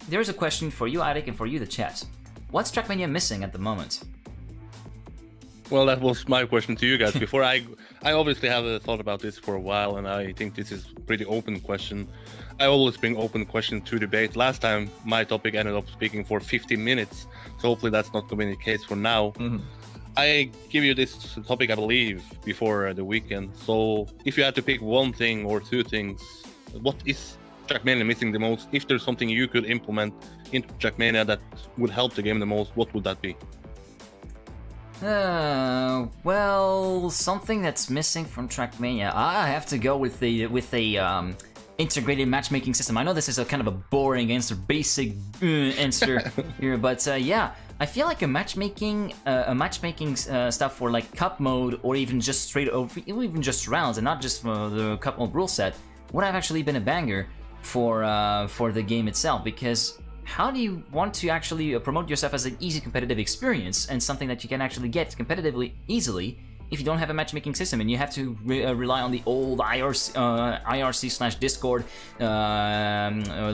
there's a question for you, Eirik, and for you, the chat. What's Trackmania missing at the moment? Well, that was my question to you guys before. I obviously have thought about this for a while, and I think this is a pretty open question. I always bring open questions to debate. Last time, my topic ended up speaking for 15 minutes, so hopefully that's not going to be the case for now. I give you this topic, I believe, before the weekend. So if you had to pick one thing or two things, what is Trackmania missing the most? If there's something you could implement into Trackmania that would help the game the most, what would that be? Well, something that's missing from Trackmania, I have to go with the integrated matchmaking system. I know this is a kind of a boring answer, basic answer here, but yeah, I feel like a matchmaking stuff for like cup mode, or even just straight over, even just rounds, and not just for the cup mode rule set, would have actually been a banger for the game itself. Because how do you want to actually promote yourself as an easy competitive experience and something that you can actually get competitively easily if you don't have a matchmaking system and you have to rely on the old IRC/Discord,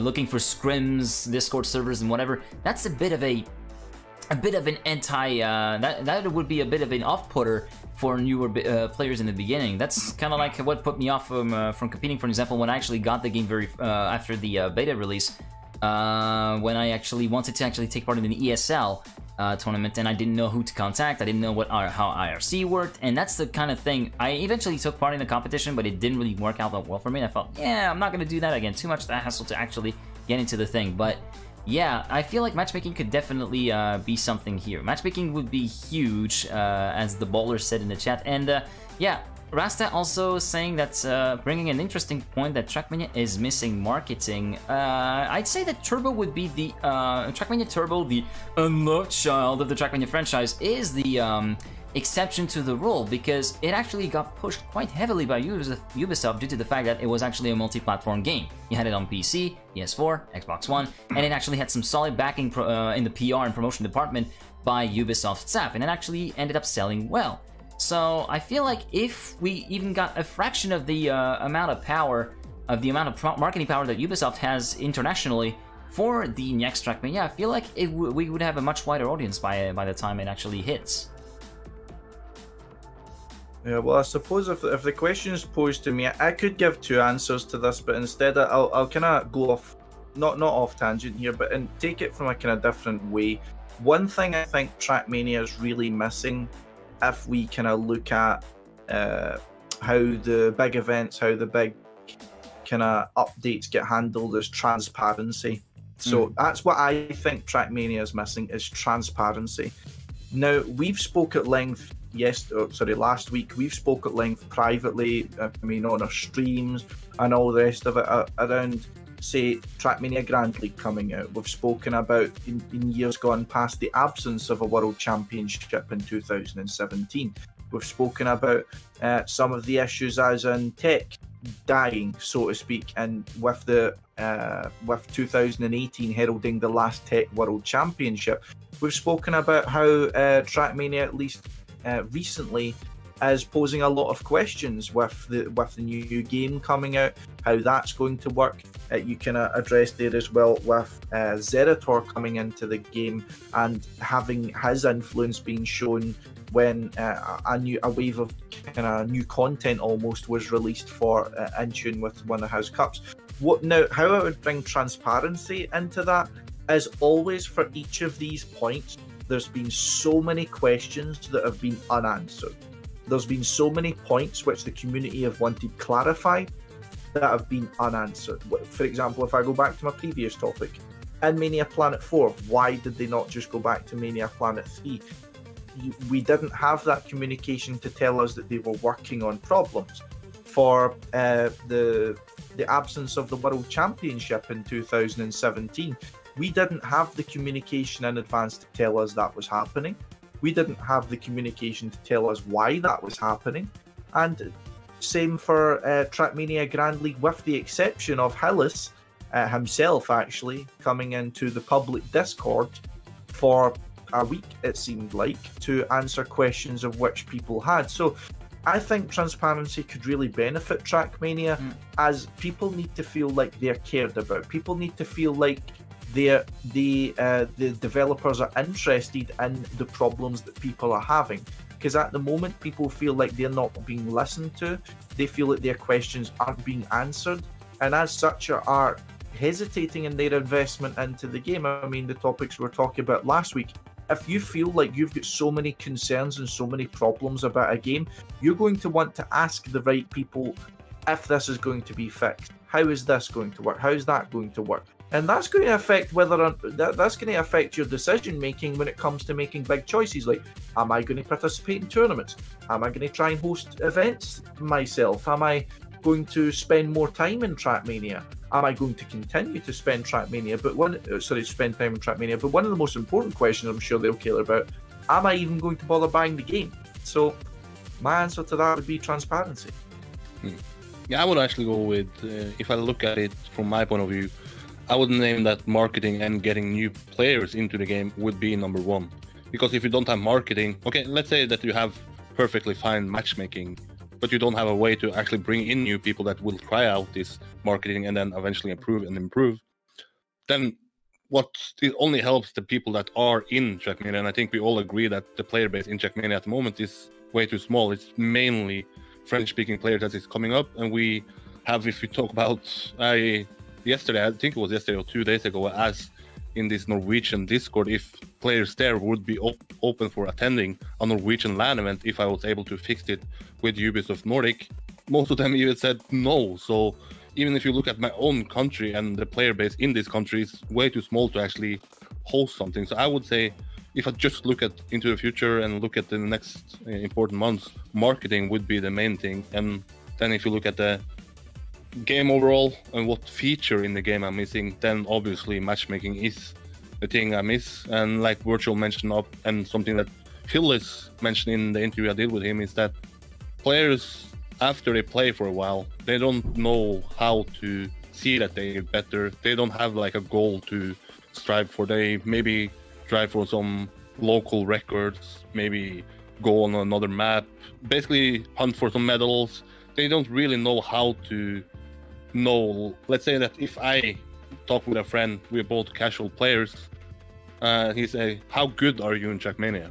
looking for scrims, Discord servers, and whatever? That's a bit of an anti. That would be a bit of an off-putter for newer players in the beginning. That's kind of like what put me off from competing. For example, when I actually got the game after the beta release. When I actually wanted to take part in an ESL tournament, and I didn't know who to contact, I didn't know how IRC worked, and that's the kind of thing. I eventually took part in the competition, but it didn't really work out that well for me, and I felt, yeah, I'm not going to do that again. Too much hassle to actually get into the thing. But yeah, I feel like matchmaking could definitely be something here. Matchmaking would be huge, as the baller said in the chat, and yeah, Rasta also saying that, bringing an interesting point, that Trackmania is missing marketing. I'd say that Turbo would be the, Trackmania Turbo, the unloved child of the Trackmania franchise, is the exception to the rule, because it actually got pushed quite heavily by Ubisoft due to the fact that it was actually a multi-platform game. You had it on PC, PS4, Xbox One, and it actually had some solid backing in the PR and promotion department by Ubisoft staff, and it actually ended up selling well. So I feel like if we even got a fraction of the amount of marketing power that Ubisoft has internationally for the next Trackmania, I feel like we would have a much wider audience by the time it actually hits. Yeah, well, I suppose if the question is posed to me, I could give two answers to this, but instead I'll kind of go off, not off tangent here, but and take it from a kind of different way. One thing I think Trackmania is really missing, if we kind of look at how the big events, how the big kind of updates get handled, is transparency. So that's what I think Trackmania is missing, is transparency. Now, we've spoke at length last week, we've spoke at length privately, I mean on our streams and all the rest of it, around, say, Trackmania Grand League coming out. We've spoken about, in years gone past, the absence of a World Championship in 2017. We've spoken about some of the issues as in tech dying, so to speak, and with 2018 heralding the last Tech World Championship. We've spoken about how Trackmania, at least recently, is posing a lot of questions with the new game coming out, how that's going to work. You can address there as well with Zerator coming into the game and having his influence being shown when a wave of kind of new content almost was released for in tune with one of his cups. How I would bring transparency into that is, always for each of these points, there's been so many questions that have been unanswered. There's been so many points which the community have wanted clarified that have been unanswered. For example, if I go back to my previous topic, in Mania Planet 4, why did they not just go back to Mania Planet 3? We didn't have that communication to tell us that they were working on problems. For the absence of the World Championship in 2017, we didn't have the communication in advance to tell us that was happening. We didn't have the communication to tell us why that was happening. And same for Trackmania Grand League, with the exception of Hillis himself actually coming into the public Discord for a week, it seemed like, to answer questions of which people had. So I think transparency could really benefit Trackmania, as people need to feel like they're cared about. People need to feel like the developers are interested in the problems that people are having. Because at the moment, people feel like they're not being listened to. They feel that their questions aren't being answered, and as such are hesitating in their investment into the game. I mean, the topics we were talking about last week. If you feel like you've got so many concerns and so many problems about a game, you're going to want to ask the right people if this is going to be fixed. How is this going to work? How is that going to work? And that's going to affect that's going to affect your decision making when it comes to making big choices. Like, am I going to participate in tournaments? Am I going to try and host events myself? Am I going to spend more time in Trackmania? Am I going to continue to spend Trackmania? Spend time in Trackmania. But one of the most important questions I'm sure they'll care about: am I even going to bother buying the game? So, my answer to that would be transparency. Yeah, I would actually go with, if I look at it from my point of view, I would name that marketing and getting new players into the game would be number one. Because if you don't have marketing, okay, let's say that you have perfectly fine matchmaking, but you don't have a way to actually bring in new people that will try out this marketing and then eventually improve, then it only helps the people that are in Trackmania. And I think we all agree that the player base in Trackmania at the moment is way too small. It's mainly French-speaking players that is coming up, and we have, if you talk about, yesterday, I think it was yesterday or 2 days ago, I asked in this Norwegian Discord if players there would be open for attending a Norwegian LAN event if I was able to fix it with Ubisoft Nordic. Most of them even said no. So even if you look at my own country and the player base in this country is way too small to actually host something. So I would say, if I just look into the future and look at the next important months, marketing would be the main thing. And then if you look at the game overall and what feature in the game I'm missing, then obviously matchmaking is the thing I miss. And like Virtual mentioned up, and something that Phyllis mentioned in the interview I did with him, is that players, after they play for a while, they don't know how to see that they get better. They don't have like a goal to strive for. They maybe strive for some local records, maybe go on another map, basically hunt for some medals. They don't really know how to know. Let's say that if I talk with a friend, we're both casual players, he say, how good are you in Trackmania?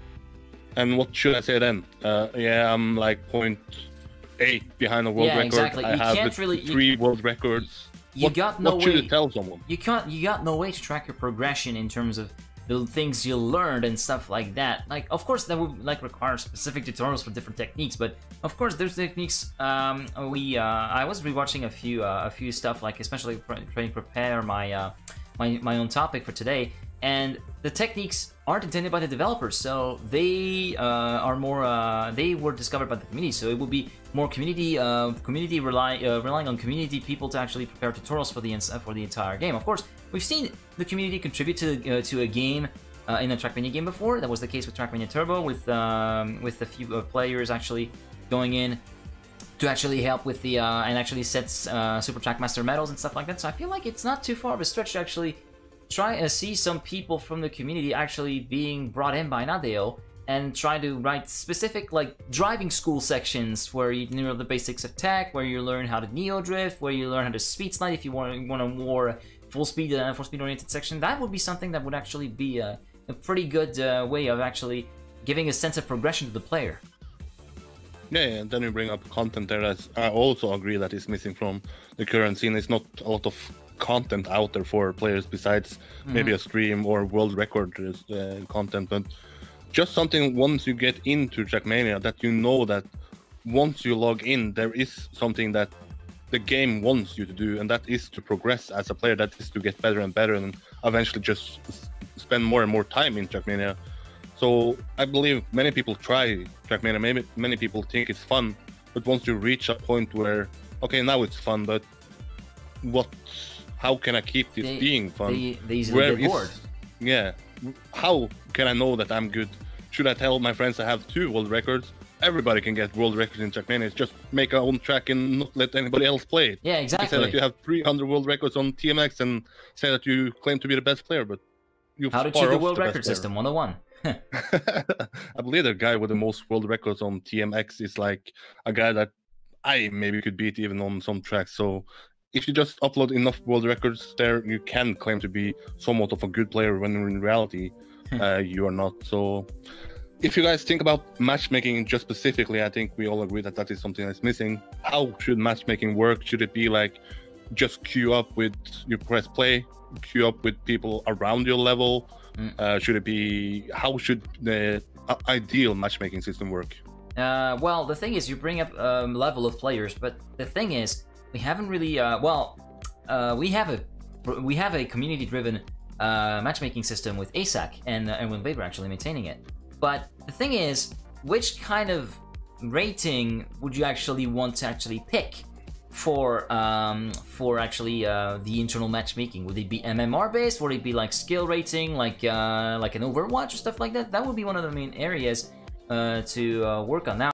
And what should I say then? Yeah, I'm like 0.8 behind the world record. Exactly. I have three world records. What should you tell someone? You got no way to track your progression in terms of the things you learned and stuff like that. Like, of course, that would like require specific tutorials for different techniques, but of course, there's techniques. I was rewatching a few stuff, like especially trying to prepare my my own topic for today, and the techniques aren't intended by the developers, so they are more they were discovered by the community. So it will be more community relying on community people to actually prepare tutorials for the entire game. Of course, we've seen the community contribute to a game in a Trackmania game before. That was the case with Trackmania Turbo, with a few players actually going in to actually help with the and actually set Super Trackmaster medals and stuff like that. So I feel like it's not too far of a stretch to actually try and see some people from the community actually being brought in by Nadeo and try to write specific like driving school sections where you know the basics of tech, where you learn how to neo drift, where you learn how to speed slide if you want a more full speed oriented section. That would be something that would actually be a pretty good way of actually giving a sense of progression to the player. Yeah, and then you bring up content there. As I also agree that is missing from the current scene. It's not a lot of content out there for players besides maybe a stream or world record content, but just something once you get into Trackmania that you know that once you log in, there is something that the game wants you to do, and that is to progress as a player, that is to get better and better and eventually just spend more and more time in Trackmania. So I believe many people try Trackmania, maybe many people think it's fun, but once you reach a point where, okay, now it's fun, but how can I keep this being fun? They easily get bored. Yeah, how can I know that I'm good? Should I tell my friends I have 2 world records? Everybody can get world records in Trackmania. It's just make our own track and not let anybody else play it. Yeah, exactly. You say that you have 300 world records on TMX and say that you claim to be the best player, but how to cheat the world record system 101. I believe the guy with the most world records on TMX is like a guy that I maybe could beat even on some tracks. So if you just upload enough world records there, you can claim to be somewhat of a good player when in reality you are not. So if you guys think about matchmaking just specifically, I think we all agree that that is something that's missing. How should matchmaking work? Should it be like just queue up with, you press play, queue up with people around your level? Should it be, how should the ideal matchmaking system work? Well, the thing is, you bring up level of players, but the thing is, we haven't really. We have a community-driven matchmaking system with ASAC, and when we were actually maintaining it. But the thing is, which kind of rating would you actually want to actually pick for actually the internal matchmaking? Would it be MMR based? Would it be like skill rating, like an Overwatch or stuff like that? That would be one of the main areas to work on. Now,